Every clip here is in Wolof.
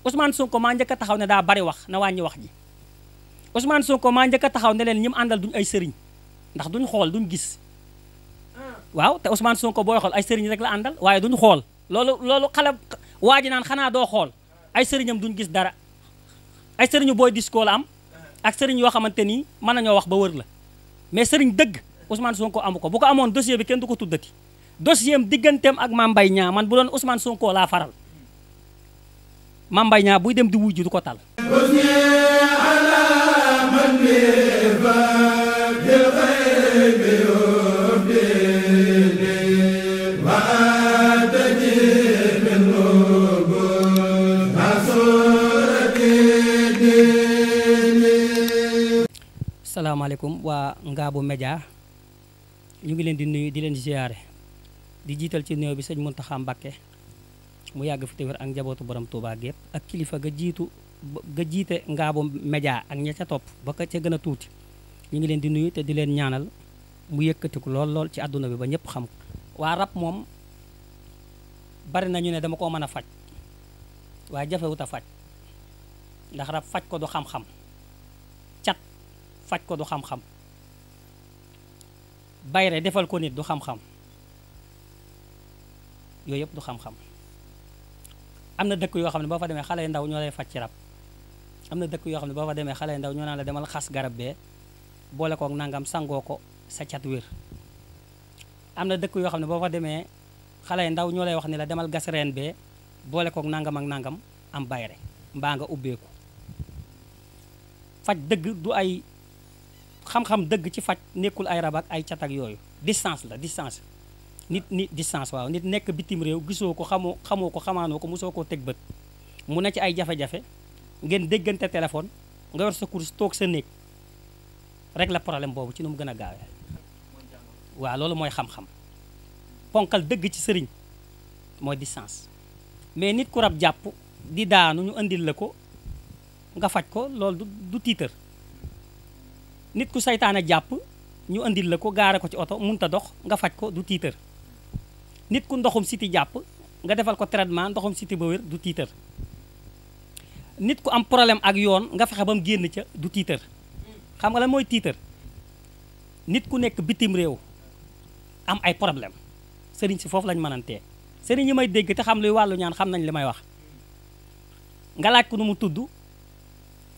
Ousmane Sonko maa njëkk a taxaw ne daa bari wax na wàññi wax ji Ousmane Sonko maa njëkk a taxaw ne leen ñi mu àndal duñ ay sëriñ ndax duñ xool duñ gis waaw te Ousmane Sonko booy xool ay sëriñ rek la àndal waaye duñ xool loolu xale waa ji naan xanaa doo xool ay sëriñam duñ gis dara ay sëriñu booy disco la am ak sëriñ yoo xamante ni mën nañoo wax ba wër la mais sëriñ dëgg Ousmane Sonko amu ko bu ko amoon dossier bi kenn du ko tuddati dossier am digganteem ak Mame Mbaye Niang man bu doon Ousmane Sonko laa faral Mame Mbaye Niang buy dem di wujj du ko tal salaamaaleykum waa Ngabou Média ñu ngi leen di nuyu di leen ziare di jiital ci néew bi sëñ Mountakha Mbacké mu yàgg fi te wér ak njabootu borom Touba gépp ak kilifa ga jiite Ngabou Média ak ña ca topp ba ka ca gën a tuuti ñu ngi leen di nuyu te di leen ñaanal mu yëkkatiku lool ci àdduna bi ba ñëpp xam ko. waa rab moom bari nañu ne dama koo mën a faj waaye jafewut a faj ndax rab faj ko du xam-xam cat faj ko du xam-xam bayre defal ko nit du xam-xam yooyu yëpp du xam-xam am na dëkk yoo xam ne boo fa demee xale ndaw ñoo lay faj ci rab am na dëkk yoo xam ne boo fa demee xale ndaw ñoo naan la demal xas garab bee boole kook nangam sangoo ko sa cat wér am na dëkk yoo xam ne boo fa demee xale ndaw ñoo lay wax ni la demal gas reen bee boole kook nangam ak nangam am bayre mbaa nga ubbeeku faj dëgg du ay xam-xam dëgg ci faj nekkul ay rab ak ay cat ak yooyu distance la distance nit distance waaw nit nekk bitim réew gisoo ko xamoo ko xamaanoo ko mosoo koo teg bët mu ne ci ay jafe-jafe ngeen déggante téléphone nga yor sa course toog sa néeg rek la problème boobu ci nu mu gën a gaawee waaw loolu mooy xam-xam ponkal dëgg ci sëriñ mooy distance mais nit ku rab jàpp di daanu ñu indil la ko nga faj ko loolu du tiitër nit ku saytaane jàpp ñu indil la ko gaare ko ci oto munta dox nga faj ko du tiitër nit ku ndoxum siti jàpp nga defal ko traitement ndoxum siti ba wér du tiitër nit ku am problème ak yoon nga fexe ba mu génn ca du tiitër xam nga lan mooy tiitër nit ku nekk bitim réew am ay problème sëriñ si foofu lañ mënantee sëriñ yi may dégg te xam luy wàllu ñaan xam nañ li may wax nga laaj ko nu mu tudd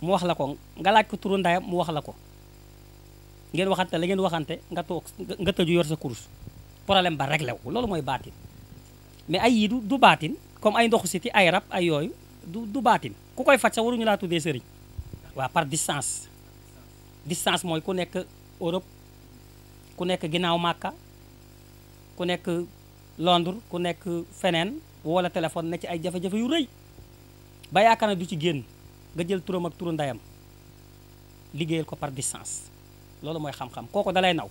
mu wax la ko nga laaj ko turu ndayam mu wax la ko ngeen waxante la ngeen waxante nga toog nga tëju yor sa course problème ba réglé wu loolu mooy baatin mais ay yii du baatin comme ay ndoxu siti ay rab ay yooyu du baatin ku koy faj sax waruñu laa tuddee sëriñ waaw par distance mooy ku nekk Europe ku nekk ginnaaw Màkka ku nekk Londres ku nekk feneen wala téléphone ne ci ay jafe-jafe yu rëy ba yaakaar na du ci génn nga jël turam ak turu ndayam liggéeyal ko par distance loolu mooy xam-xam kooku dalay naw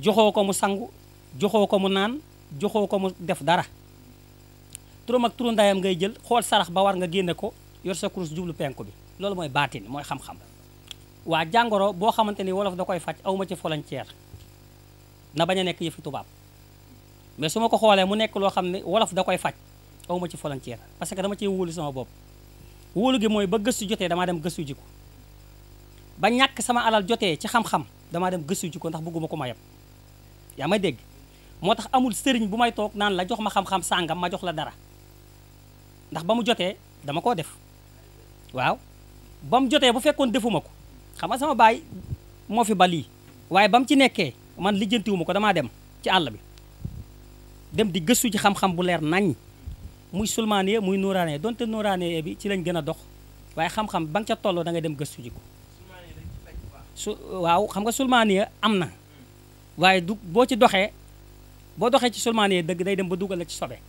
joxoo ko mu sangu joxoo ko mu naan joxoo ko mu def dara turam ak turu ndayam ngay jël xool sarax ba war nga génne ko yor sa kurus jublu penku bi loolu mooy baatin mooy xam-xam waa jàngoro boo xamante ni wolof da koy faj awma ci volontaire na bañ a nekk yëfi tubaab mais su ma ko xoolee mu nekk loo xam ne wolof da koy faj awma ci volontaire parce que dama cee wóolu sama bopp wóolu gi mooy ba gëstu jotee damaa dem gëstu ji ko ba ñàkk sama alal jotee ci xam-xam damaa dem gëstu ji ko ndax bëgguma ko ma yeb yaa may dégg moo tax amul sëriñ bu may toog naan la jox ma xam-xam sàngam ma jox la dara ndax ba mu jotee dama koo def waaw ba mu jotee bu fekkoon defuma ko xam nga sama baay moo fi ba lii waaye ba mu ci nekkee man lijjantiwuma ko damaa dem ci àll bi dem di gëstu ci xam-xam bu leer naññ muy sulmaaniye muy nuuraaniye donte nuuraaniye bi ci lañ gën a dox waaye xam-xam ba nga ca tolloo da ngay dem gëstu ji ko waaw xam nga sulmaaniye am na waaye boo ci doxee boo doxee ci sulmaaniye dëgg day dem ba dugal la ci sobe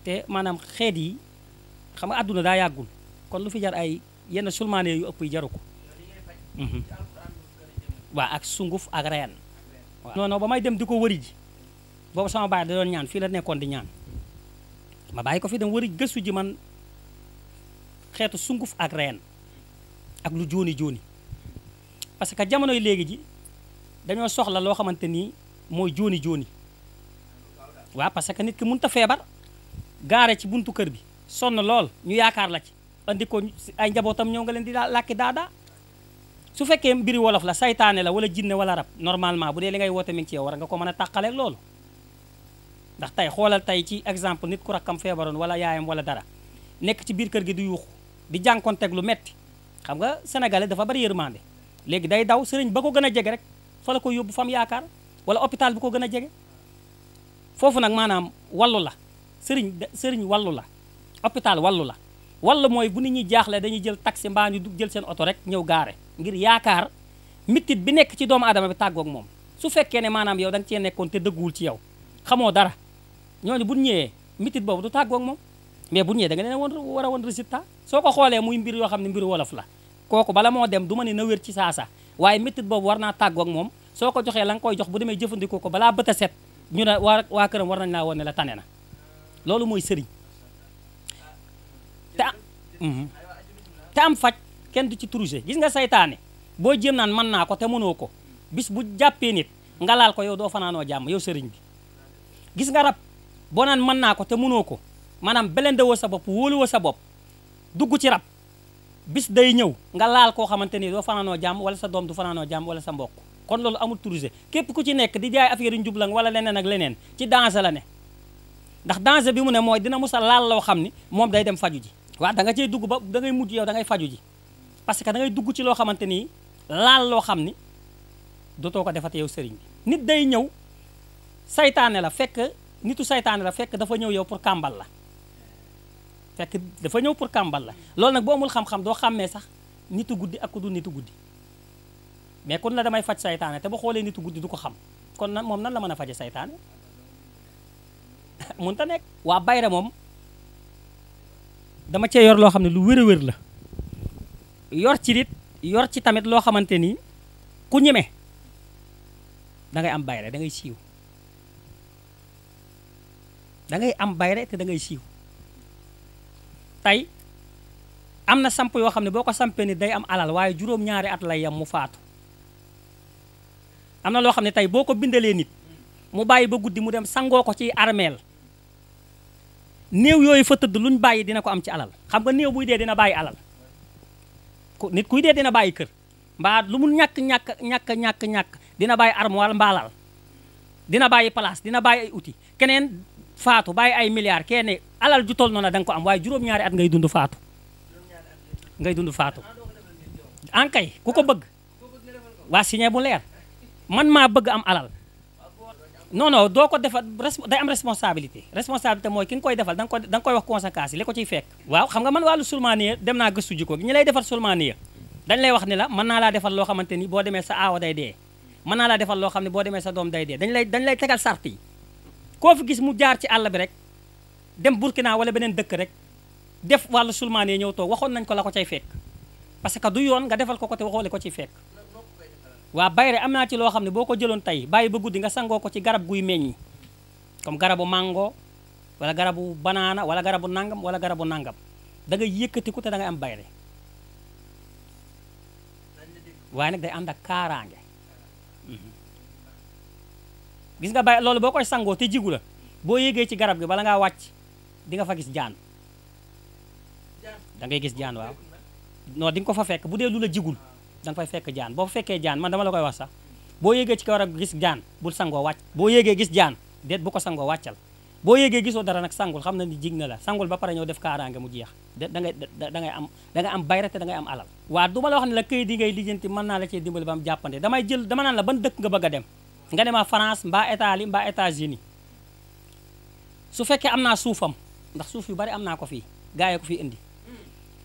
te maanaam xeet yi xam nga àdduna daa yàggul kon lu fi jar ay yenn sulmaaniye yu ëpp yi jaru ko waaw ak sunguf ak reen waaw non ba may dem di ko wëri ji boobu sama baay da doon ñaan fii la nekkoon di ñaan ma bàyyi ko fi dem wëri gëstu ji man xeetu sunguf ak reen ak lu jooni parce que jamonoy léegi ji dañoo soxla loo xamante ni mooy jooni waaw parce que nit ki mënut a feebar gaare ci buntu kër bi sonn lool ñu yaakaar la ci andi ko ay njabootam ñëw nga leen di làkki daadaa su fekkee mbiri wolof la saytaane la wala jinne wala rab normalement bu dee li ngay woote mi ngi ci yow war nga ko mën a tàqaleeg loolu ndax tey xoolal tey ci exemple nit ku rakkam feebaroon wala yaayam wala dara nekk ci biir kër gi di yuuxu di jànkoonteeg lu metti xam nga sénégalais dafa bari yërmande léegi day daw sëriñ ba ko gën a jege rek fa la ko yóbbu fam yaakaar wala hôpital bi ko gën a jege foofu nag maanaam wallu la sëriñ wallu la hôpital wallu la wallu mooy bu nit ñi jaaxle dañuy jël taxi mbaa ñu jël seen oto rek ñëw gaare ngir yaakaar mitit bi nekk ci doomu aadama bi tàggoog moom su fekkee ne maanaam yow da nga cee nekkoon te dëgguwul ci yow xamoo dara ñooñu bu ñëwee mitit boobu du tàggoog moom mais bu ñëwee da nga leen war a woon résultat soo ko xoolee muy mbir yoo xam ne mbiru wolof la kooku bala moo dem du ma ne na wér ci saasa waaye mitit boobu war naa tàggoog moom soo ko joxee la nga koy jox bu demee jëfandikoo ko balaa bët a set ñu ne waa këram war nañ laa woon ne la tane na loolu mooy sëriñ te am faj kenn du ci trouser gis nga saytaane boo jéem naan mën naa ko te mënoo ko bis bu jàppee nit nga laal ko yow doo fanaanoo jàmm yow sëriñ bi gis nga rab boo naan mën naa ko te mënoo ko maanaam belendewoo sa bopp wóoluwoo sa bopp dugg ci rab bis day ñëw nga laal koo xamante ni doo fanaanoo jàmm wala sa doom du fanaanoo jàmm wala sa mbokk kon loolu amul trouser képp ku ci nekk di jaay affaire yu njublang wala leneen ak leneen ci danger la ne ndax danger bi mu ne mooy dina musa laal loo xam ni moom day dem faju ji waaw da nga cey dugg ba da ngay mujj yow da ngay faju ji parce que da ngay dugg ci loo xamante ni laal loo xam ni dootoo ko defate yow sëriñ bi nit day ñëw saytaane la fekk nitu saytaane la fekk dafa ñëw yow pour kàmbal la fekk dafa ñëw pour kàmbal la loolu nag boo amul xam-xam doo xàmmee sax nitu guddi ak ku du nitu guddi mais kon la damay faj saytaane te ba xoolee nitu guddi du ko xam kon nan moom nan la mën a faje saytaane mun ta nekk waa bayre moom dama cee yor loo xam ne lu wér a wér la yor ci nit yor ci tamit loo xamante ni ku ñeme da ngay am bayre da ngay siiw da ngay am bayre te da ngay siiw tey am na samp yoo xam ne boo ko sampee ni day am alal waaye juróom-ñaari at lay yam mu faatu am na loo xam ne tey boo ko bindalee nit mu bàyyi ba guddi mu dem sangoo ko ci armeel néew yooyu fa tëdd luñ bàyyi dina ko am ci alal xam nga néew buy dee dina bàyyi alal nit kuy dee dina bàyyi kër mbaa lu mu ñàkk dina bàyyi armoire mbaalal dina bàyyi place dina bàyyi ay outil keneen faatu bàyyi ay milliards kenn alal ju toll noonu da nga ko am waaye juróom-ñaari at ngay dund faatu ankay ku ko bëgg waa signé bu leer man maa bëgg am alal non doo ko defal day am responsabilité mooy ki nga koy defal da nga koy wax conséquences yi li ko ciy fekk waaw xam nga man wàllu sulmaaniya dem naa gëstu ji ko ñi lay defal sulmaaniya dañ lay wax ni la mën naa laa defal loo xamante ni boo demee sa aawa day dee mën naa laa defal loo xam ne boo demee sa doom day dee dañ lay tegal sart yi koo fi gis mu jaar ci àll bi rek dem Burkina wala beneen dëkk rek def wàllu sulmaaniya ñëw toog waxoon nañ ko la ko cay fekk parce que du yoon nga defal ko te waxoo li ko ciy fekk waa bayre am naa ci loo xam ne boo ko jëloon tey bàyyi ba guddi nga sangoo ko ci garab guy meññi comme garabu mango wala garabu banaana wala garabu nangam wala garabu nangam da ngay yëkkatiku te da ngay am bayre waaye nag day ànd ak kaaraange gis nga bay loolu boo koy sangoo te jigu la boo yéegee ci garab gi bala ngaa wàcc di nga fa gis jaan da ngay gis jaan waaw non di nga ko fa fekk bu dee lu la jigul da nga fay fekk jaan boo fekkee jaan man dama la koy wax sax boo yéegee ci garab gi gis jaan bul sangoo wàcc boo yéegee gis jaan déet bu ko sangoo wàccal boo yéegee gisoo dara nag sangul xam na ni jig na la sangul ba pare ñëw def kaaraange mu jeex da ngay am bayre te da ngay am alal waa du ma la wax ne la këyit yi ngay lijjanti mën naa la cee dimbali ba am jàppande dama naan la ban dëkk nga bëgg a dem nga dema France mbaa Italie mbaa États-Unis su fekkee am naa suufam ndax suuf yu bari am naa ko fii gaa yi ko fii indi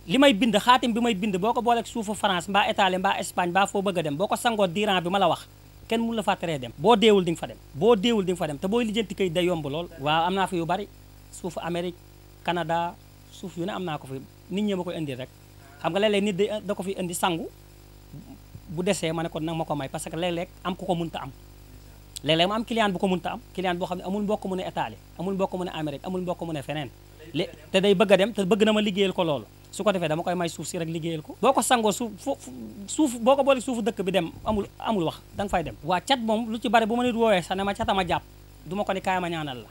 li may bind xaatim bi may bind boo ko booleeg suufu France mbaa Italie mbaa Espagne mbaa foo bëgg a dem boo ko sangoo diiran bi ma la wax kenn mun la fa teree dem boo deewul di nga fa dem te booy lijjanti kay day yomb lool waaw am naa fi yu bari suufu Amérique Canada suuf yu ne am naa ko fi nit ñi ma koy indi rek xam nga léeg-léeg nit da ko fi indi sangu bu desee ma ne ko nag ma ko may parce que léeg-léeg am ku ko mënta am léeg-léeg ma am client bu ko mënta am client boo xam ne amul mbokk mu ne Italie amul mbokk mu ne Amérique amul mbokk mu ne feneen te day bëgg a dem te bëgg na ma liggéeyal ko loolu su ko defee dama koy may suuf si rek liggéeyal ko boo ko sangoo suuf boo ko boole suufu dëkk bi dem amul wax da nga fay dem waa cat moom lu ci bari bu ma nit woowee sax ne ma catama jàpp du ma ko ni kaay ma ñaanal la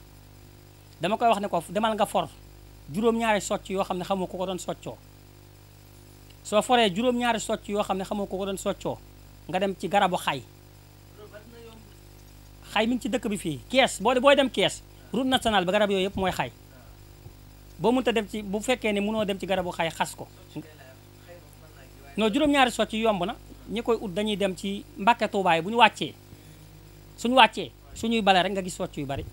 dama koy wax ne ko demal nga for juróom-ñaari socc yoo xam ne xamoo ku ko doon soccoo soo foree juróom-ñaari socc yoo xam ne xamoo ko doon soccoo nga dem ci garabu xay xay mi ngi ci dëkk bi fii kees booy dem kees route nationale bi garab yooyu yëpp mooy xay boo mënta dem ci bu fekkee ne mënoo dem ci garabu xay xas ko non juróom-ñaari socc yomb na ñi koy ut dañuy dem ci Mbàkke Tuubaa yi bu ñu wàccee suñuy bale rek nga gis socc yu bari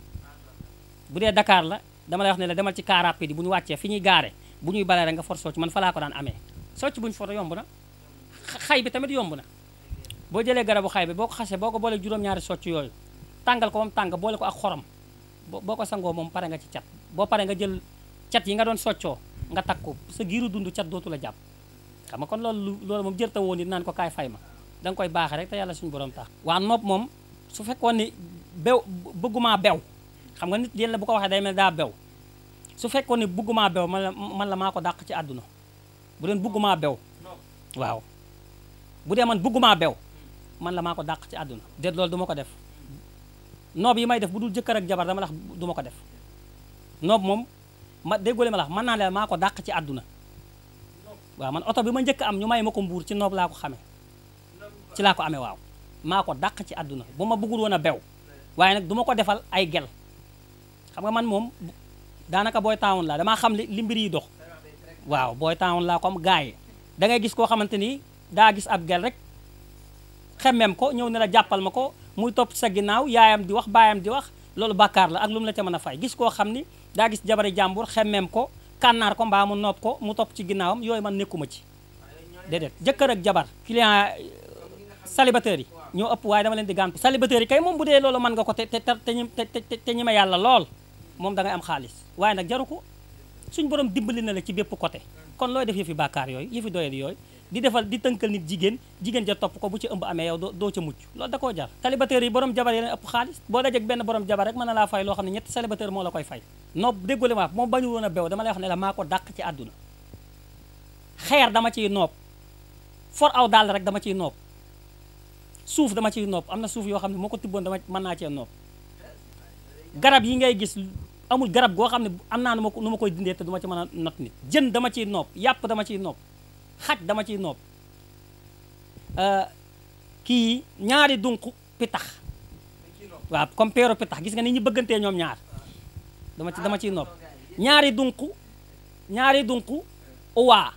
bu dee Dakar la dama lay wax ne la demal ci car rapide yi bu ñu wàccee fi ñuy gaare bu ñuy bale rek nga for socc man fa laa ko daan amee socc bu ñu for yomb na xay bi tamit yomb na boo jëlee garabu xay bi boo ko xasee boo ko boolee juróom-ñaari socc yooyu tàngal ko ba mu tàng boole ko ak xorom boo ko sangoo moom pare nga ci cat boo pare nga jël cat yi nga doon soccoo nga takk ko sa giiru dund cat dootu la jàpp xam nga kon loolu moom jërta woon nit naan ko kaay fay ma da nga koy baaxe rek te yàlla suñu borom tax waa nopp moom su fekkoon ni bëggumaa bew xam nga nit yéen la bu ko waxee day mel daa bew su fekkoon ni bëggumaa bew man la maa ko dàq ci àdduna bu doon bëggumaa bew waaw bu dee man bëggumaa bew man la maa ko dàq ci àdduna déet loolu du ma ko def noob yi may def bu dul jëkkër ak jabar dama la du ma ko def noob moom ma déggoo ma la mën naa leen maa ko dàq ci àdduna waaw man oto bi ma njëkk am ñu may ma ko mbuur ci noob laa ko xamee ci laa ko amee waaw maa ko dàq ci àdduna bu ma bëggul woon a bew waaye nag du ma ko defal ay gel xam nga man moom daanaka booy taawun laa damaa xam li mbir yi dox waaw booy taawun laa comme gars yi da ngay gis koo xamante ni daa gis ab gel rek xemmem ko ñëw ne la jàppal ma ko muy topp sa ginnaaw yaayam di wax baayam di wax loolu bàkkaar la ak lu mu la ca mën a fay gis koo xam ni daa gis jabari jàmbur xemmem ko kànnaar ko mbaa mu nopp ko mu topp ci ginnaawam yooyu man nekkuma ci déedéet jëkkër ak jabar client célibataire yi ñoo ëpp waaye dama leen di gàntu célibataire yi kay moom bu dee loolu mën nga ko te ñi ma yàlla lool moom da ngay am xaalis waaye nag jaru ko suñ borom dimbali na la ci bépp côté kon looy def yëfi bàkkaar yooyu yëfi doyal yooyu di tënkal nit jigéen ja topp ko bu ci ëmb amee yow doo ca mucc loolu da koo jar célibataire yi borom jabar yi leen ëpp xaalis boo dajeg benn borom jabar rek mën na laa fay loo xam ne ñetti célibataire moo la koy fay nopp déggole ma moom bañu woon a bew dama lay wax ne la maa ko dàq ci àdduna xeer dama ciy noob for aw daal rek dama ciy noob suuf dama ciy noob am na suuf yoo xam ne moo ko tibboon dama mën naa cee noob garab yi ngay gis amul garab goo xam ne am naa nu ma koy dindee te du ma ci mën a not nit jën dama ciy noob yàpp dama ciy noob xaj dama ciy noob kii ñaari dunq pitax waaw comme peero pitax gis nga ni ñu bëggantee ñoom ñaar dama ciy noob ñaari dunq uwaa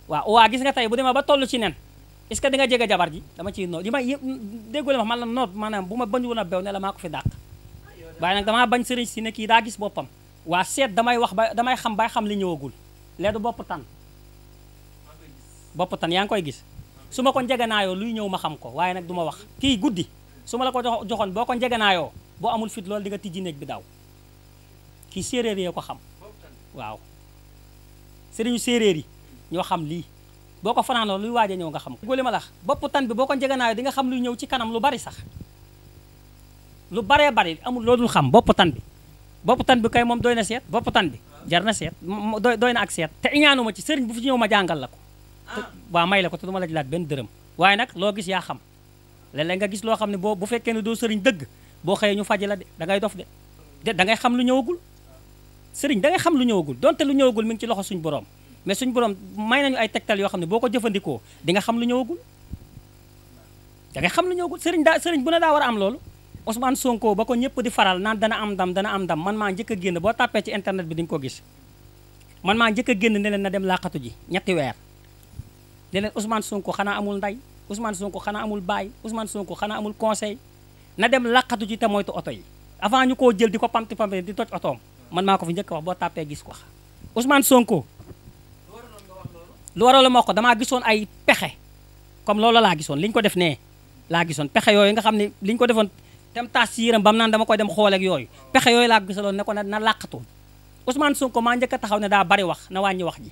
waaw uwaa gis nga tey bu demee ba toll ci nen est-ce que di nga jege jabar ji dama ciy noob li may déggoo ma man la noob maanaam bu ma bañ woon a bew ne la maa ko fi dàq waaye nag damaa bañ sëriñ si ne kii daa gis boppam waa seet damay wax ba damay xam bay xam li ñëwagul leedu bopp tan yaa ngi koy gis su ma ko njegenaayoo luy ñëw ma xam ko waaye nag du ma wax kii guddi su ma la ko joxoon boo ko njegenaayoo boo amul fit loolu di nga tijji néeg bi daw kii séeréer yee ko xam waaw sëriñu séeréer yi ñoo xam lii boo ko fanaanoo luy waaj a ñëw nga xam ko góoli ma lax bopp tan bi boo ko njegenaayoo di nga xam luy ñëw ci kanam lu bari sax lu baree bari amul loolu xam bopp tan bi kay moom doy na seet bopp tan bi jar na seet doy na ak seet te iñaanuma ci sëriñ bu fi ñëw ma jàngal la ko waaw may la ko te duma la laaj benn dërëm waaye nag loo gis yaa xam léeg-léeg nga gis loo xam ne bu fekkee ne doo sëriñ dëgg boo xëyee ñu faji la de da ngay dof de da ngay xam lu ñëwagul sëriñ da ngay xam lu ñëwagul donte lu ñëwagul mi ngi ci loxo suñ borom mais suñ borom may nañu ay tegtal yoo xam ne boo ko jëfandikoo di nga xam lu ñëwagul da ngay xam lu ñëwagul sëriñ bu ne daa war a am loolu Ousmane Sonko ba ko ñëpp di faral naan dana am ndam man maa njëkk a génn boo tàppee ci internet bi di nga ko gis man maa njëkk a génn ne leen na dem làqatu ji ñetti weer ne leen Ousmane Sonko xanaa amul ndey Ousmane Sonko xanaa amul baay Ousmane Sonko xanaa amul conseil na dem làqatu ji te moytu oto yi avant ñu koo jël di ko pamti di toj otoom man maa ko fi njëkk a wax boo tàppee gis ko Ousmane Sonko lu waral ma ko damaa gisoon ay pexe comme loolu laa gisoon li ñu ko def nee laa gisoon pexe yooyu nga xam ne li ñu ko defoon dem taas ci yéram bam naan dama koy dem xool ak yooyu pexe yooyu laa gisaloon ne ko na làqatu Ousmane Sonko maa njëkk a taxaw ne daa bari wax na wàññi wax ji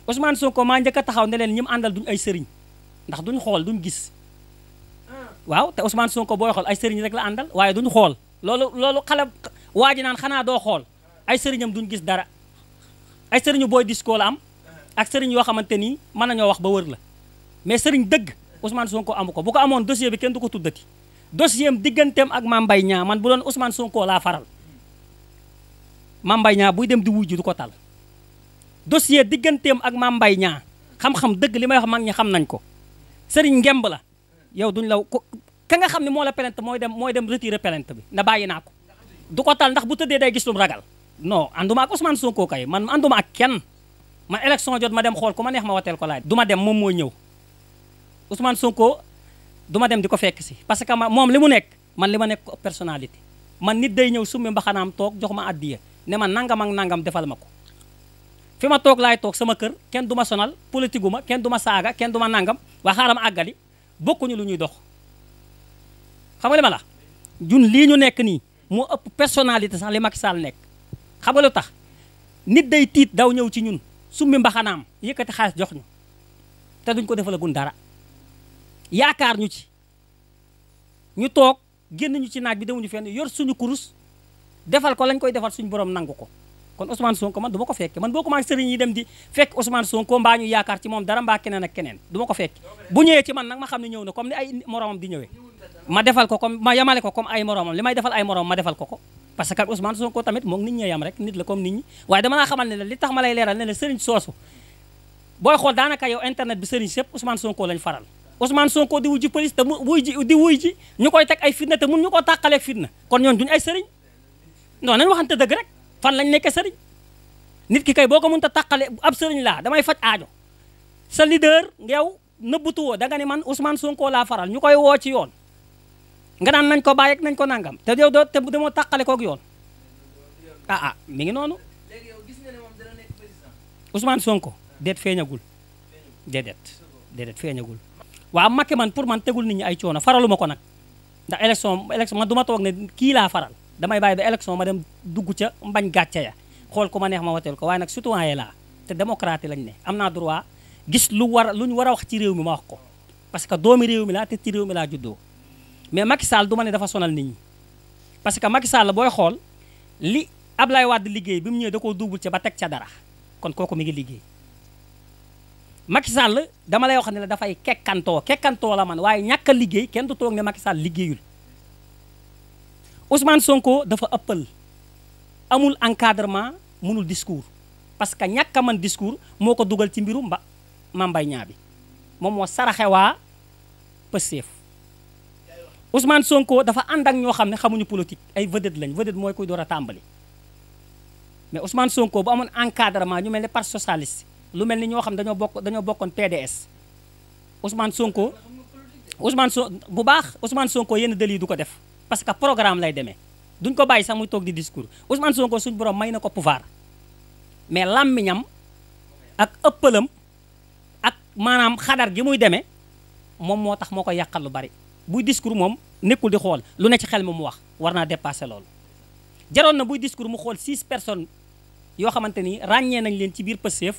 Ousmane Sonko maa njëkk a taxaw ne leen ñi mu àndal duñ ay sëriñ ndax duñ xool duñ gis waaw te Ousmane Sonko booy xool ay sëriñ rek la àndal waaye duñ xool loolu xale waa ji naan xanaa doo xool ay sëriñam duñ gis dara ay sëriñu booy disco la am ak sëriñ yoo xamante nii mën nañoo wax ba wër la mais sëriñ dëgg Ousmane Sonko amu ko bu ko amoon dossier bi kenn du ko tuddati dossier am digganteem ak Mame Mbaye Niang man bu doon Ousmane Sonko laa faral Mame Mbaye Niang buy dem di wujj du ko tal dossier digganteem ak Mame Mbaye Niang xam-xam dëgg li may wax mag ñi xam nañ ko sëriñ ngemb la yow duñ la ko ka nga xam ne moo la plainte mooy dem retirer plainte bi na bàyyi naa ko du ko tal ndax bu tëddee day gis lu mu ragal non anduma ak Ousmane Sonko kay man anduma ak kenn man élection jot ma dem xool ku ma neex ma wateel ko laaj du ma dem moom mooy ñëw Ousmane Sonko du ma dem di ko fekk si parce que moom li mu nekk man li ma nekk personnalité man nit day ñëw summi mbaxanaam toog jox ma addiya ne ma nangam ak nangam defal ma ko fi ma toog laay toog sama kër kenn du ma sonal politique gu ma kenn du ma saaga kenn du ma nangam waa xaaral ma àggali bokkuñu lu ñuy dox xam nga li ma la jun lii ñu nekk nii moo ëpp personnalité sax li Macky Sall nekk xam nga lu tax nit day tiit daw ñëw ci ñun summi mbaxanaam yëkkati xaalis jox ñu te duñ ko defalagun dara yaakaar ñu ci ñu toog génn ñu ci naaj bi demuñu fenn yor suñu kurus defal ko lañ koy defal suñu borom nangu ko kon Ousmane Sonko man du ma ko fekke man boo ko maag sëriñ yi dem di fekk Ousmane Sonko mbaa ñu yaakaar ci moom dara mbaa keneen ak keneen du ma ko fekke bu ñëwee ci man nag ma xam ne ñëw na comme ni ay moromam di ñëwee ma defal ko comme ma yamale ko comme ay moromam li may defal ay moromam ma defal ko parce que Ousmane Sonko tamit moom nit ñi yam rek nit la comme nit ñi waaye dama laa xamal ne la li tax ma lay leeral ne la sëriñ soosu booy xool daanaka yow internet bi sëriñ sëpp Ousmane Sonko lañ faral Ousmane Sonko di wuy ji police te mu wuy ji ñu koy teg ay fitna te mun ñu koo tàqaleeg fitna kon ñoon duñu ay sëriñ non nañ waxante dëgg rek fan lañ nekkee sëriñ nit ki kay boo ko mënut a tàqale ab sëriñ laa damay faj aajo sa leader yow nëbbutuwoo da nga ne man Ousmane Sonko laa faral ñu koy woo ci yoon nga naan nañ ko bàyyi ak nañ ko nangam te yow doo te demoo tàqale koog yoon mi ngi noonu Ousmane Sonko déet feeñagul déedéet feeñagul waaw Macky man pour man tegul nit ñi ay coono faraluma ko nag ndax élection man du ma toog ne kii laa faral damay bàyyi ba élection ma dem dugg ca mbañ gàcce ya xool ku ma neex ma wateel ko waaye nag citoyen laa te démocrate lañ ne am naa droit gis lu ñu war a wax ci réew mi ma wax ko parce que doomi réew mi laa te ci réew mi laa juddoo mais Macky Sall du ma ne dafa sonal nit ñi parce que Macky Sall booy xool li Ablaye Wade liggéey bi mu ñëwee da koo duubul ca ba teg ca dara kon kooku mi ngi liggéey Macky Sall dama lay wax ne la dafay kekkantoo la man waaye ñàkk a liggéey kenn du toog ne Macky Sall liggéeyul Ousmane Sonko dafa ëppal amul encadrement mënul discours parce que ñàkk a mën discours moo ko dugal ci mbiru Mame Mbaye Niang bi moom moo saraxe waa Pastef Ousmane Sonko dafa ànd ak ñoo xam ne xamuñu politique ay vedette lañ vedette mooy koy door a tàmbali mais Ousmane Sonko bu amoon encadrement ñu mel ne parti socialiste lu mel ni ñoo xam dañoo bokkoon PDS Ousmane Sonko bu baax Ousmane Sonko yenn dëli du ko def parce que programme lay demee duñ ko bàyyi sax muy toog di discours Ousmane Sonko suñu borom may na ko pouvoir mais làmmiñam ak ëppalam ak maanaam xadar gi muy demee moom moo tax moo koy yàqal lu bari buy discours moom nekkul di xool lu ne ci xel mi mu wax war naa dépasser loolu jaroon na buy discours mu xool 6 personnes yoo xamante ni ràññee nañ leen ci biir Pastef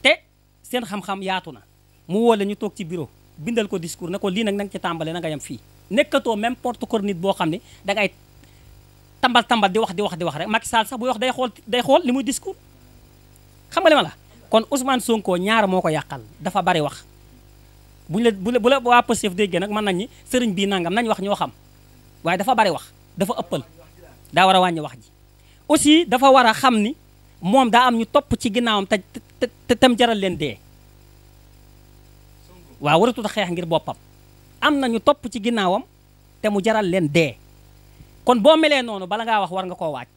te seen xam-xam yaatu na mu woo la ñu toog ci bureau bindal ko discours ne ko lii nag na nga ci tàmbale na nga yem fii nekkatoo même porte ko nit boo xam ne dangay tambal di wax rek Macky Sall sax buy wax day xool li muy discours xam nga li ma la kon Ousmane Sonko ñaar moo ko yàqal dafa bari wax bu la waa Pastef déggee nag mën nañ ni sëriñ bii nangam nañ wax ñoo xam waaye dafa bari wax dafa ëppal daa war a wàññi wax ji aussi dafa war a xam ni moom daa am ñu topp ci ginnaawam te tam jaral leen dee waaw waratut a xeex ngir boppam am na ñu topp ci ginnaawam te mu jaral leen dee kon boo melee noonu bala ngaa wax war nga koo waaj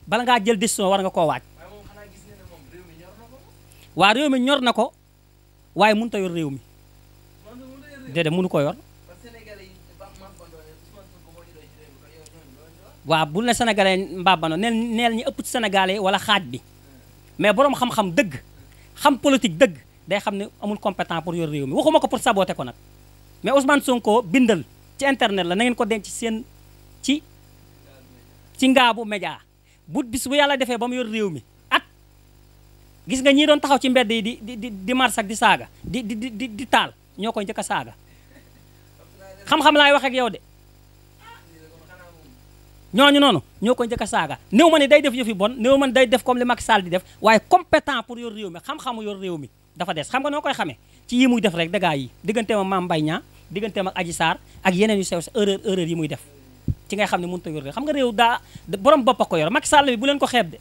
bala ngaa jël décision war nga koo waaj waa réew mi ñor na ko waaye mënut a yor réew mi déedéet mënu ko yor waaw bul ne sénégalais mbabano neel ñi ëpp ci sénégalais wala xaaj bi mais boroom xam-xam dëgg xam politique dëgg day xam ne amul compétent pour yor réew mi waxuma ko pour saboter ko nag mais Ousmane Sonko bindal ci internet la na ngeen ko denc seen ci ngaabu média bis bu yàlla defee ba mu yor réew mi gis nga ñii doon taxaw ci mbedd yi di mars ak di saaga di taal ñoo koy njëkk a saaga xam-xam laay wax ak yow de ñooñu noonu ñoo koy njëkk a saaga néew ma ne day def yëfi bon néew ma ne day def comme li Macky Sall di def waaye compétent pour yor réew mi xam-xamu yor réew mi dafa des xam nga noo koy xamee ci yi muy def rek dégâts yi digganteem ak Mame Mbaye Niang digganteem ak Adji Sarr ak yeneen yu sew sa erreur yi muy def ci ngay xam ne mënut a yor réew xam nga réew daa borom bopp a ko yor Macky Sall bi bu leen ko xeeb de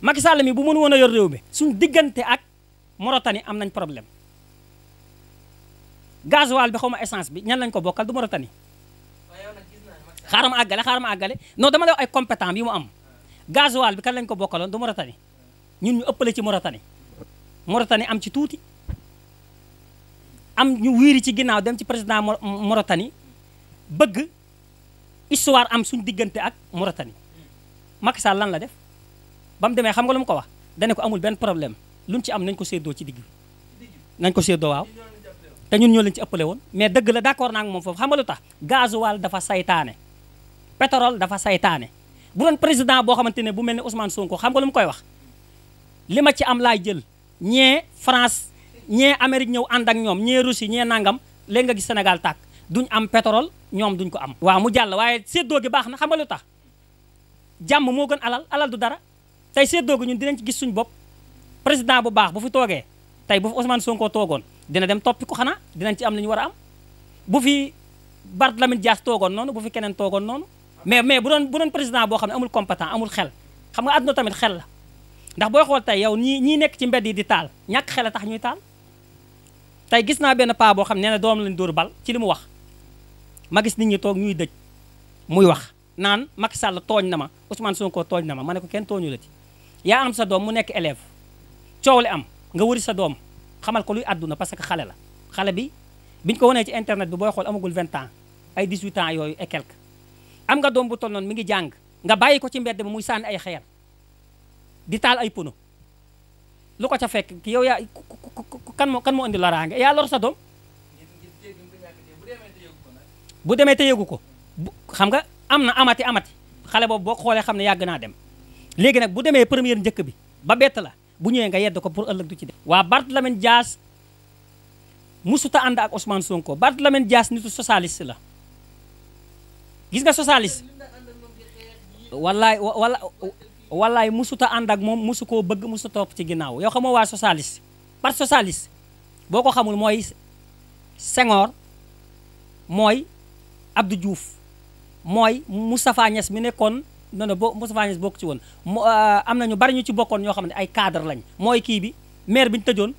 Macky Sall mi bu mën woon a yor réew mi suñ diggante ak Mauritanie am nañ problème gasoil bi xaw ma essence bi ñan lañ ko bokkal du Mauritanie xaaral ma àggale non dama lay wax ay compétent yi mu am gasoil bi kan lañ ko bokkaloon du Mauritanie ñun ñu ëppale ci Mauritanie am ci tuuti am ñu wiiri ci ginnaaw dem ci président Mauritanie bëgg histoire am suñ diggante ak Mauritanie Macky Sall lan la def ba mu demee xam nga lu mu ko wax dane ko amul benn problème luñ ci am nañ ko séddoo ci digg bi nañ ko séddoo waaw te ñun ñoo leen ci ëppale woon mais dëgg la d'accord naa ak moom foofu xam nga lu tax gasoil dafa saytaane pétrole dafa saytaane bu doon président boo xamante ne bu mel ne Ousmane Sonko xam nga lu mu koy wax li ma ci am laay jël ñee France ñee Amérique ñëw ànd ak ñoom ñee Russie ñee nangam léegi nga gis Sénégal tàkk duñ am pétrole ñoom duñ ko am waaw mu jàll waaye séddoo gi baax na xam nga lu tax jàmm moo gën alal du dara tey séddoo gi ñun dinañ ci gis suñu bopp président bu baax bu fi toogee tey bu fi Ousmane Sonko toogoon dina dem toppi ko xanaa dinañ ci am li ñu war a am bu fi Barthélémy Dias toogoon noonu bu fi keneen toogoon noonu mais bu doon président boo xam ne amul compétent amul xel xam nga àdduna tamit xel la ndax booy xool tey yow ñii nekk ci mbedd yi di taal ñàkk xel a tax ñuy taal tey gis naa benn paa boo xam ne nee na doom lañ dóor bal ci li mu wax ma gis nit ñi toog ñuy dëj muy wax naan Macky Sall tooñ na ma Ousmane Sonko tooñ na ma ne ko kenn tooñu la ci yaa am sa doom mu nekk élève coow li am nga wëri sa doom xamal ko luy àdduna parce que xale la xale bi biñ ko wanee ci internet bi booy xool amagul 20 ans ay 18 ans yooyu et quelque am nga doom bu toll noonu mi ngi jàng nga bàyyi ko ci mbedd bi muy sànni ay xeer di taal ay pono lu ko ca fekk yow yaa kan moo indi loraange yaa lor sa doom bu demee te yëgu ko xam nga am na amati xale boobu boo xoolee xam ne yàgg naa dem léegi nag bu demee première njëkk bi ba bett la bu ñëwee nga yedd ko pour ëllëg du ci def waa Barthélémy Dias musuta ànd ak Ousmane Sonko Barthélémy Dias nitu socialiste la gis nga socialiste wallaay musuta ànd ak moom musu koo bëgg musu topp ci ginnaaw yow xamoo waa socialiste parti socialiste boo ko xamul mooy Senghor mooy Abdou Diouf mooy Moustapha Niasse mi nekkoon non Moustapha Niasse bokk ci woon am na ñu bari ñu ci bokkoon ñoo xam ne ay cadre lañ mooy kii bi maire bi ñu tëjoon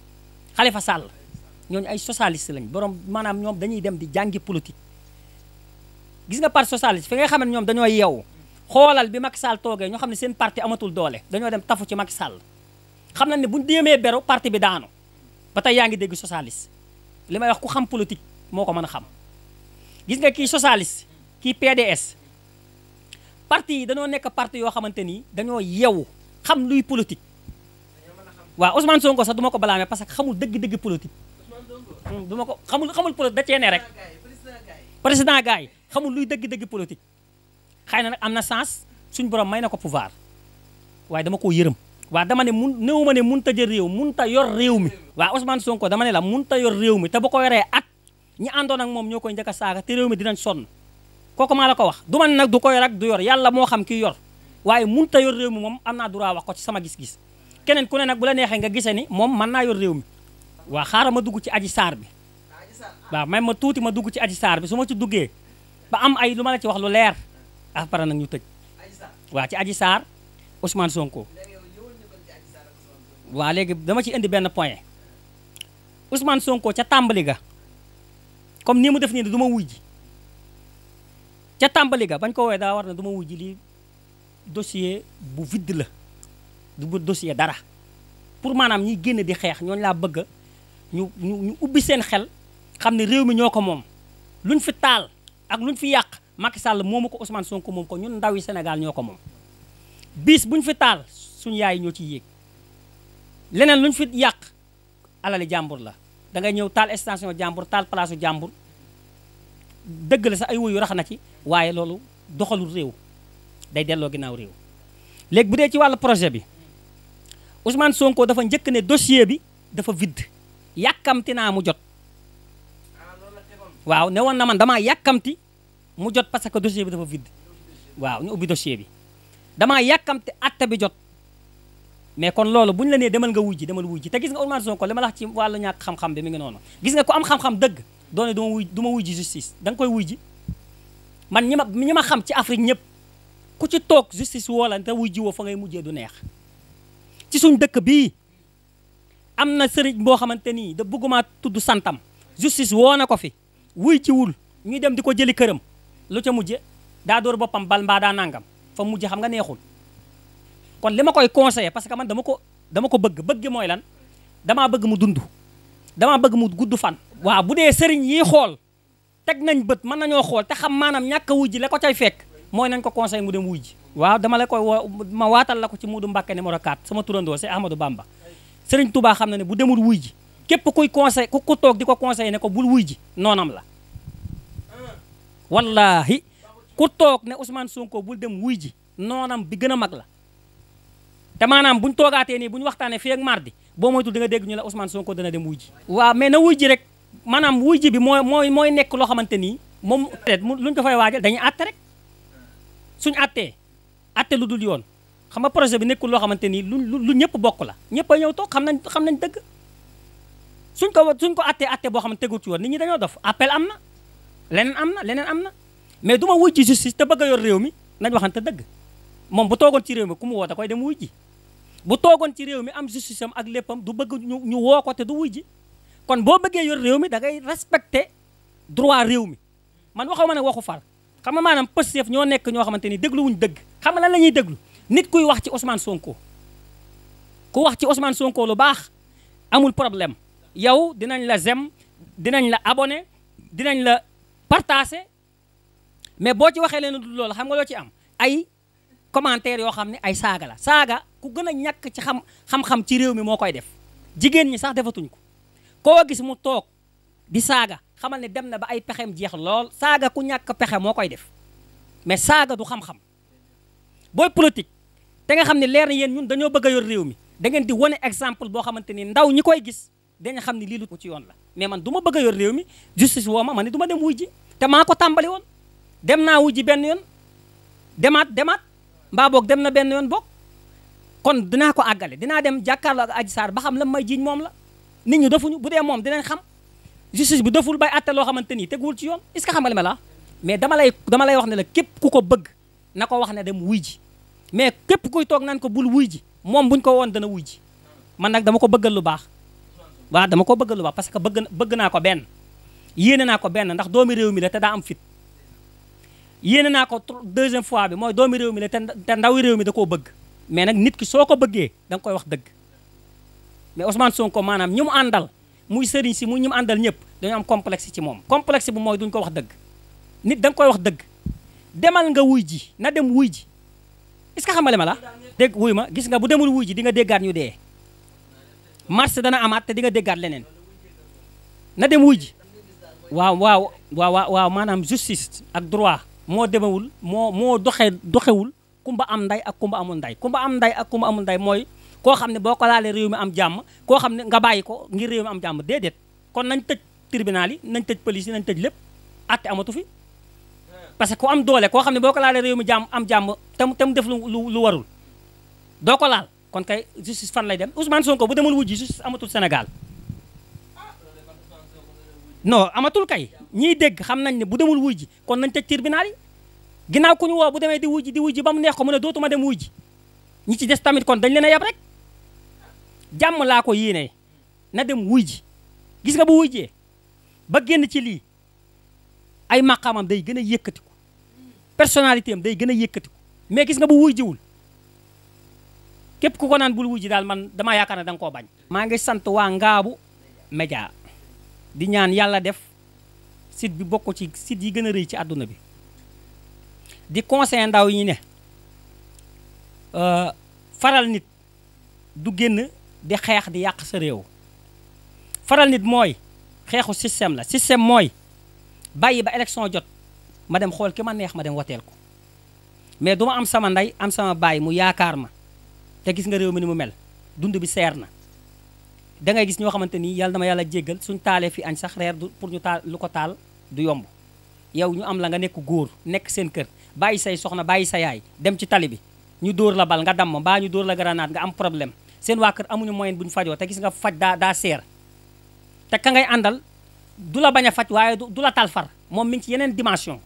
Khalifa Sall ñooñu ay socialiste lañ borom maanaam ñoom dañuy dem di jàngi politique gis nga parti socialiste fi nga xam ne ñoom dañoo yeewu xoolal bi Macky Sall toogee ñoo xam ne seen parti amatul doole dañoo dem tafu ci Macky Sall xam nañ ne buñu déemee beru parti bi daanu ba tey yaa ngi dégg socialiste li may wax ku xam politique moo ko mën a xam gis nga kii socialiste kii PDS parti yi dañoo nekk parti yoo xamante ni dañoo yeewu xam luy politique waaw Ousmane Sonko sax du ma ko balaamee parce que xamul dëgg-dëgg politique du ma ko xamul politique da cee ne rek président gars yi xamul luy dëgg-dëgg politique xëy na nag am na sens suñ borom may na ko pouvoir waaye dama koo yërëm waaw dama ne néew ma ne mënut a jël réew mënut a yor réew mi waaw Ousmane Sonko dama ne la mënut a yor réew mi te bu ko yoree at ñi àndoon ak moom ñoo koy njëkk a saaga te réew mi dinañ sonn kooku maa la ko wax du man nag du ko yor ak du yor yàlla moo xam kii yor waaye mënut a yor réew mi moom am naa droit wax ko ci sama gis-gis keneen ku ne nag bu la neexee nga gisee ni moom mën naa yor réew mi waaw xaaral ma dugg ci Adji Sarr bi waaw même ma tuuti ma dugg ci Adji Sarr bi su ma ci duggee ba am ay lu ma la ci wax lu leer après nag ñu tëj waaw ci Adji Sarr Ousmane Sonko waaw léegi dama ci indi benn point Ousmane Sonko ca tàmbali ga comme nii mu def nii ne du ma wuy ji ca tàmbali ga bañ ko woowee daa war na du ma wuy ji lii dossier bu vide la du bu dossier dara pour maanaam ñiy génn di xeex ñooñu laa bëgg ñu ubbi seen xel xam ne réew mi ñoo ko moom luñ fi taal ak luñ fi yàq Macky Sall moomu ko Ousmane Sonko moom ko ñun ndaw yi Sénégal ñoo ko moom bis buñ fi taal suñu yaay ñoo ciy yéeg leneen luñ fi yàq alali jàmbur la da ngay ñëw taal station jàmbur taal place jàmbur dëgg la sax ay wuyu rax na ci waaye loolu doxalul réew day delloo ginnaaw réew léegi bu dee ci wàllu projet bi Ousmane Sonko dafa njëkk ne dossier bi dafa vide yàkkamti naa mu jot waaw ne woon na man damaa yàkkamti mu jot parce que dossier bi dafa vide waaw ñu ubbi dossier bi damaa yàkkamti atte bi jot mais kon loolu bu ñu la nee demal nga wuy ji demal wuy ji te gis nga Ousmane Sonko li ma la wax ci wàllu ñàkk xam-xam bi mi ngi noonu gis nga ku am xam-xam dëgg doone du ma wuy ji justice da nga koy wuy ji man ñi ma xam ci Afrique ñëpp ku ci toog justice woo la te wuy ji woo fa ngay mujjee du neex ci suñ dëkk bii am na sëriñ boo xamante nii da bëgguma tudd santam justice woo na ko fi wuy ci wul ñuy dem di ko jëli këram lu ca mujje daa door boppam bal mbaa daa nangam fa mujje xam nga neexul kon li ma koy conseillé parce que man dama ko bëgg mooy lan damaa bëgg mu dund damaa bëgg mu gudd fan waaw bu dee sëriñ yi xool teg nañ bët mën nañoo xool te xam maanaam ñàkk a wuy ji la ko cay fekk mooy nañ ko conseil mu dem wuy ji waaw dama la koy ma waatal la ko ci Muudu Mbàkke numéro 4 sama turandoo c'est Ahmadou Bamba sëriñ Touba xam na ne bu demul wuy ji képp kuy conseil ku toog di ko conseillé ne ko bul wuy ji noonam la wallahi ku toog ne Ousmane Sonko bul dem wuy ji noonam bi gën a mag la te maanaam buñ toogaatee nii bu ñu waxtaanee fii ak mardi boo moytul di nga dégg ñu la Ousmane Sonko dana dem wuy ji waaw mais na wuy ji rek maanaam wuy ji bi mooy nekk loo xamante nii moom luñ ko fay waajal dañuy àtte rek suñ àtte lu dul yoon xam nga projet bi nekkul loo xamante nii lu ñëpp bokk la ñëpp a ñëw toog xam nañ dëgg suñ ko àtte boo xam ne tegul ci yoon nit ñi dañoo dof appel am na leneen am na mais du ma wuy ji justice te bëgg a yor réew mi nañ waxante dëgg moom bu toogoon ci réew mi ku mu woo da koy dem wuy ji bu toogoon ci réew mi am justice am ak léppam du bëgg ñu woo ko te du wuy ji kon boo bëggee yor réew mi da ngay respecter droit réew mi man waxuma ne waxu far xam nga maanaam Pastef ñoo nekk ñoo xamante ni dégluwuñ dëgg xam nga lan la ñuy déglu nit kuy wax ci Ousmane Sonko ku wax ci Ousmane Sonko lu baax amul problème yow dinañ la zem dinañ la abonné dinañ la partager mais boo ci waxee leen du loolu xam nga loo ci am ay commentaire yoo xam ne ay saaga la saaga ku gën a ñàkk ci xam-xam ci réew mi moo koy def jigéen ñi sax defatuñ ko koo gis mu toog di saaga xamal ne dem na ba ay pexem jeex lool saaga ku ñàkk pexe moo koy def mais saaga du xam-xam booy politique te nga xam ne leer na yéen ñun dañoo bëgg a yor réew mi da ngeen di wane exemple boo xamante ni ndaw ñi koy gis dañu xam ne lii lu ci yoon la mais man du ma bëgg a yor réew mi justice woo ma ne du ma dem wuy ji te maa ko tàmbali woon dem naa wuy ji benn yoon demaat mbaa boog dem na benn yoon boog kon dinaa ko àggale dinaa dem jàkkaarloo ak Adji Sarr ba xam la may jiiñ moom la nit ñi defuñu bu dee moom dinañ xam justice bi deful bay atte loo xamante ni teguwul ci yoon est-ce que xam nga li ma la mais dama lay wax ne la képp ku ko bëgg na ko wax ne dem wuy ji mais képp kuy toog naan ko bul wuy ji moom buñ ko woon dana wuy ji man nag dama ko bëggal lu baax waaw dama ko bëggal lu baax parce que bëgg naa ko benn yéene naa ko benn ndax doomi réew mi la te daa am fit yéene naa ko deuxième fois bi mooy doomi réew mi la te ndawi réew mi da koo bëgg mais nag nit ki soo ko bëggee da nga koy wax dëgg mais Ousmane Sonko maanaam ñi mu àndal muy sëriñ si muy ñi mu àndal ñëpp dañoo am complexe ci moom complexe bu mooy duñ ko wax dëgg nit da nga koy wax dëgg demal nga wuy ji na dem wuy ji est-ce que xam nga li ma la dégg wuy ma gis nga bu demul wuy ji di nga déggaat ñu dee marche dana amaat te di nga déggaat leneen na dem wuy ji waaw maanaam justice ak droit moo demewul moo doxewul kumba am nday ak kumba amul nday kumba am nday ak kumba amul nday mooy koo xam ne boo ko laalee réew mi am jàmm koo xam ne nga bàyyi ko ngir réew mi am jàmm déedéet kon nañ tëj tribunal yi nañ tëj police yi nañ tëj lépp atte amatu fi parce que ku am doole koo xam ne boo ko laalee réew mi am jàmm te mu def lu warul doo ko laal kon kay justice fan lay dem Ousmane Sonko bu demul wujji justice amatul Sénégal non amatul kay ñiy dégg xam nañ ne bu demul wujji kon nañ tëj tribunal yi ginnaaw ku ñu woo bu demee di wujji ba mu neex ko mu ne dootuma dem wujji ñi ci des tamit kon dañ leen a yab rek jàmm laa ko yéene na dem wujji gis nga bu wujjee ba génn ci lii ay maqaamam day gën a yëkkatiku personnalité am day gën a yëkkatiku mais gis nga bu wujjiwul képp ku ko naan bul wujji daal man damaa yaakaar ne da nga koo bañ. maa ngi sant waa Ngaabu Média di ñaan yàlla def site bi bokk ci site yi gën a rëy ci àdduna bi di conseil ndaw yi ne faral nit du génn di xeex di yàq sa réew faral nit mooy xeexu système la système mooy bàyyi ba élection jot ma dem xool ki ma neex ma dem woteel ko mais du ma am sama ndey am sama baay mu yaakaar ma te gis nga réew mi ni mu mel dund bi seer na da ngay gis ñoo xamante ni yàlla dama yàlla jéggal suñ taalee fi añ sax reer du pour ñu taal lu ko taal du yomb yow ñu am la nga nekk góor nekk seen kër bàyyi say soxna bàyyi sa yaay dem ci tali bi ñu dóor la bal nga damm mbaa ñu dóor la grenade nga am problème seen waa kër amuñu moyen bu ñu fajoo te gis nga faj daa seer te ka ngay àndal du la bañ a faj waaye du la taal far moom mi ngi ci yeneen dimension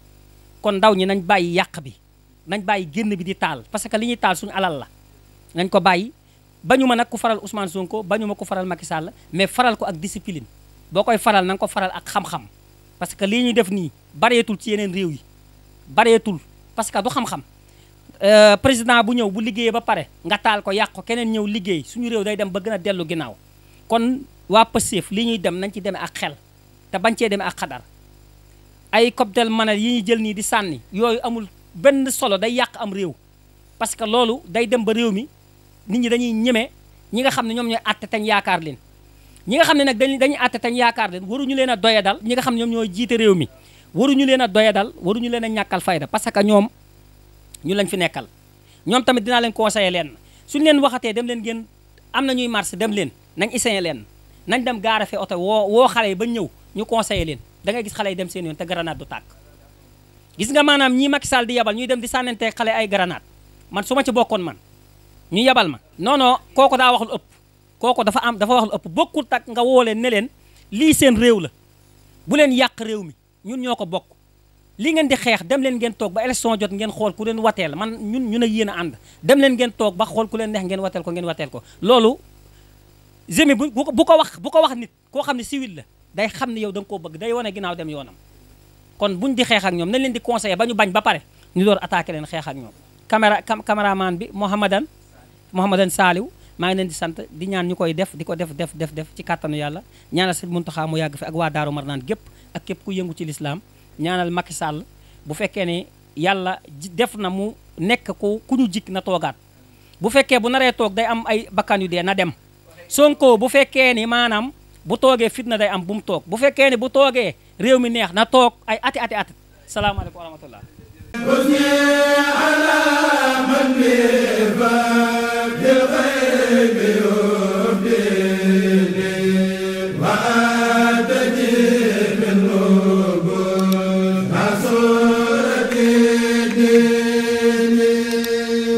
kon ndaw ñi nañ bàyyi yàq bi nañ bàyyi génn bi di taal parce que li ñuy taal suñu alal la nañ ko bàyyi bañu ma nag ku faral Ousmane Sonko bañu ma ku faral Macky Sall mais faral ko ak discipline boo koy faral na nga ko faral ak xam-xam parce que lii ñuy def nii bareetul ci yeneen réew yi bareetul parce que du xam-xam président bu ñëw bu liggéeyee ba pare nga taal ko yàq ko keneen ñëw liggéey suñu réew day dem ba gën a dellu ginnaaw kon waa Pastef lii ñuy dem nañ ci demee ak xel te bañ cee demee ak xadar ay cocktail manal yi ñuy jël nii di sànni yooyu amul benn solo day yàq am réew parce que loolu day dem ba réew mi nit ñi dañuy ñeme ñi nga xam ne ñoom ñooy àtte tañ yaakaar leen ñi nga xam ne nag dañuy àtte tañ yaakaar leen waruñu leen a doya dal ñi nga xam ne ñoom ñooy jiite réew mi waruñu leen a doya dal waruñu leen a ñàkkal fayda parce que ñoom ñu lañ fi nekkal ñoom tamit dinaa leen conseiller leen suñu leen waxatee dem leen ngeen am na ñuy marché dem leen nañ essayer leen nañ dem gaara fe oto woo xale yi ba ñëw ñu conseiller leen da ngay gis xale yi dem seen yoon te grenade du tàkk gis nga maanaam ñii Macky Sall di yabal ñuy dem di sànnanteeg xale ay grenade man su ma ci bokkoon man ñu yabal ma non non kooku daa wax lu ëpp kooku dafa wax lu ëpp bokkul tak nga woo leen ne leen lii seen réew la bu leen yàq réew mi ñun ñoo ko bokk li ngeen di xeex dem leen ngeen toog ba élection jot ngeen xool ku leen wateel man ñun ak yéen a ànd dem leen ngeen toog ba xool ku leen neex ngeen wateel ko loolu jemi bu ko wax nit koo xam ne civil la day xam ne yow da nga koo bëgg day wane ginnaaw dem yoonam kon buñ di xeex ak ñoom nañ leen di conseiller ba ñu bañ ba pare ñu door attaqué leen xeex ak ñoom caméraman bi Mouhamadan Saliou maa ngi leen di sant di ñaan ñu koy def di ko def ci kàttanu yàlla ñaanal Sëñ Muntaxa mu yàgg fi ak waa Daaru Marnaan gépp ak képp ku yëngu ci lislaam ñaanal Macky Sall bu fekkee ne yàlla def na mu nekk ku ñu jik na toogaat bu fekkee bu naree toog day am ay bakkan yu dee na dem Sonko bu fekkee ni maanaam bu toogee fitna day am bu mu toog bu fekkee ni bu toogee réew mi neex na toog ay ati salaamaaleykum wa rahmatullah Yeah.